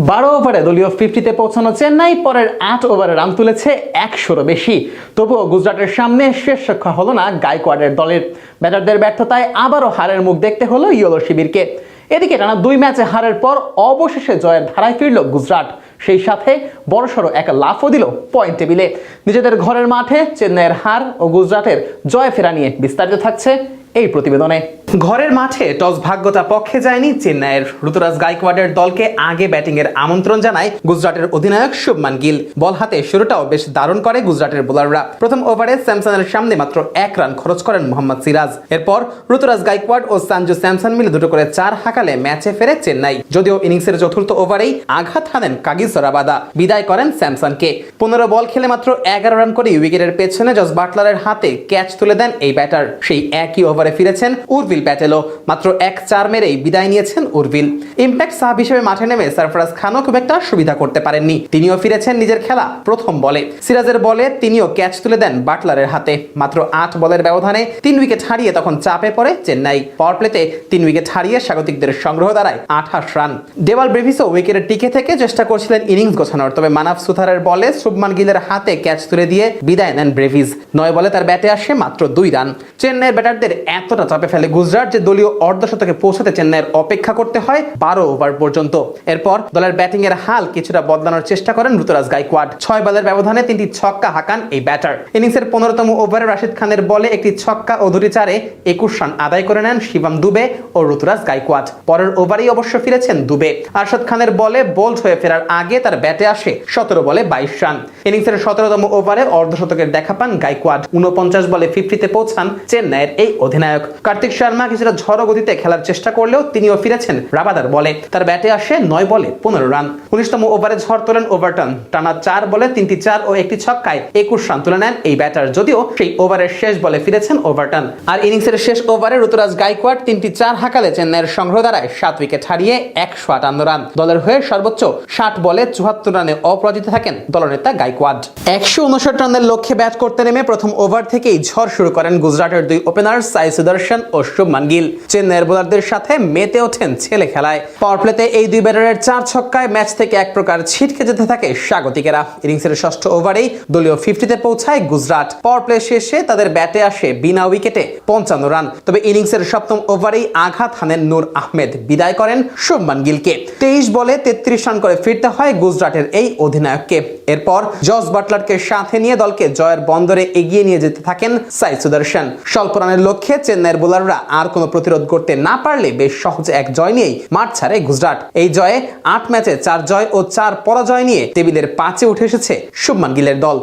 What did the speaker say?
12 ওভারে দলীয় 50-তে পৌঁছানো চেন্নাই পরের 8 ওভারে রান তুলেছে 100-রও বেশি। তবুও গুজরাটের সামনে শেষ রক্ষা হলো না গায়কোয়াড়ের দলের। ব্যাটারদের ব্যর্থতায় আবারও হারের মুখ দেখতে হলো ইয়েলো শিবিরকে। এদিকে টানা 2 ম্যাচে হারের পর অবশেষে জয়ের ধারায় ফিরল গুজরাট। সেই সাথে বড়সড় এক লাফও দিল পয়েন্ট টেবিলে। নিজেদের ঘরের মাঠে চেন্নাইয়ের হার ও গুজরাটের জয় ফেরা নিয়ে বিস্তারিত থাকছে এই প্রতিবেদনে। ঘরের মাঠে টস ভাগ্যতা পক্ষে যায়নি চেন্নাইয়ের। ঋতুরাজ গায়কোয়াড়ের দলকে আগে ব্যাটিং এর আমন্ত্রণ জানায় গুজরাটের অধিনায়ক শুভমান গিল। বল হাতে শুরুটাও বেশ দারুণ করে গুজরাটের বোলাররা। প্রথম ওভারে স্যামসনের সামনে মাত্র 1 রান খরচ করেন মোহাম্মদ সিরাজ। এরপর ঋতুরাজ গায়কোয়াড় ও সঞ্জু স্যামসন মিলে দুটো করে 4 হাঁকালে ম্যাচে ফেরে চেন্নাই। যদিও ইনিংসের চতুর্থ ওভারেই আঘাত হানেন কাগিসো রাবাদা, বিদায় করেন স্যামসনকে। 15 বল খেলে মাত্র 11 রান করে উইকেটের পেছনে জস বাটলারের হাতে ক্যাচ তুলে দেন এই ব্যাটার। সেই একই ওভারে ফিরেছেন উর্ভিল প্যাটেলও। মাত্র 1-4 মেরেই বিদায় নিয়েছেন উর্ভিল। ইম্প্যাক্ট সাব হিসেবে মাঠে নেমে সরফরাজ খানও খুব একটা সুবিধা করতে পারেননি। তিনিও ফিরেছেন নিজের খেলা প্রথম বলে। সিরাজের বলে তিনিও ক্যাচ তুলে দেন বাটলারের হাতে। মাত্র 8 বলের ব্যবধানে 3 উইকেট হারিয়ে তখন চাপে পড়ে চেন্নাই। পাওয়ার প্লেতে 3 উইকেট হারিয়ে স্বাগতিকদের সংগ্রহ দাঁড়ায় 28 রান। ডেভাল ব্রেভিসও উইকেটে টিকে থেকে চেষ্টা করছিলেন ইনিংস গোছানোর, তবে মানাফ সুথারের বলে শুভমান গিলের হাতে ক্যাচ তুলে দিয়ে বিদায় নেন ব্রেভিস। 9 বলে তার ব্যাটে আসে মাত্র 2 রান। চেন্নাইয়ের ব্যাটারদের এতটা চাপে ফেলে গুজরাট যে দলীয় অর্ধশতকে পৌঁছাতে চেন্নাইয়ের অপেক্ষা করতে হয় 12 ওভার পর্যন্ত। এরপর দলের ব্যাটিং এর হাল কিছুটা বদলানোর চেষ্টা করেন ঋতুরাজ গায়কোয়াড়। 6 বলের ব্যবধানে 3টি ছক্কা হাঁকান এই ব্যাটার। ইনিংসের 15তম ওভারে রাশিদ খানের বলে একটি ছক্কা ও 2টি চারে 21 রান আদায় করে নেন শিবম দুবে ও ঋতুরাজ গায়কোয়াড়। পরের ওভারেই অবশ্য ফিরেছেন দুবে। আরশাদ খানের বলে বোল্ড হয়ে ফেরার আগে তার ব্যাটে আসে 17 বলে 22 রান। ইনিংসের 17তম ওভারে অর্ধশতকের দেখা পান গায়কোয়াড়। 49 বলে 50-তে পৌঁছান চেন্নাইয়ের এই অধিনায়ক। কার্তিক শর্মা কিছুটা ঝড়ো গতিতে খেলার চেষ্টা করলেও তিনিও ফিরেছেন রাবাদার বলে। তার ব্যাটে আসে 9 বলে 15 রান। 19তম ওভারে ঝড় তোলেন ওভারটন। টানা 4 বলে 3টি 4 ও একটি ছক্কায় 21 রান তুলে নেন এই ব্যাটার। যদিও সেই ওভারের শেষ বলে ফিরেছেন ওভারটন। আর ইনিংসের শেষ ওভারে ঋতুরাজ গায়কোয়াড় 3টি 4 হাঁকালে চেন্নাইয়ের সংগ্রহ দাঁড়ায় 7 উইকেট হারিয়ে 158 রান। দলের হয়ে সর্বোচ্চ 60 বলে 74 রানে অপরাজিত থাকেন দলনেতা গায়কোয়াড়। 159 রানের লক্ষ্যে ব্যাট করতে নেমে প্রথম ওভার থেকেই ঝড় শুরু করেন গুজরাটের 2 ওপেনার সাই সুদর্শন ও শুভমান গিল। চেন্নাইয়ের বোলারদের সাথে মেতে ওঠেন ছেলে খেলায়। পাওয়ার প্লেতে এই 2 ব্যাটারের 4 ছক্কায় ম্যাচ থেকে এক প্রকার ছিটকে যেতে থাকে স্বাগতিকেরা। ইনিংসের 6ষ্ঠ ওভারেই দলীয় 50-তে পৌঁছায় গুজরাট। পাওয়ার প্লে শেষে তাদের ব্যাটে আসে বিনা উইকেটে 55 রান। তবে ইনিংসের 7ম ওভারেই আঘাত হানেন নূর আহমেদ, বিদায় করেন শুভমান গিলকে। 23 বলে 33 রান করে ফিরতে হয় গুজরাটের এই অধিনায়ককে। এরপর জস বাটলারকে সাথে নিয়ে দলকে জয়ের বন্দরে এগিয়ে নিয়ে যেতে থাকেন সাই সুদর্শন। স্বল্প রানের লক্ষ্যে চেন্নাইয়ের বোলাররা আর কোনো প্রতিরোধ করতে না পারলে বেশ সহজে এক জয় নিয়েই মাঠ ছাড়ে গুজরাট। এই জয়ে 8 ম্যাচে 4 জয় ও 4 পরাজয় নিয়ে টেবিলের 5-এ উঠে এসেছে শুভমান গিলের দল।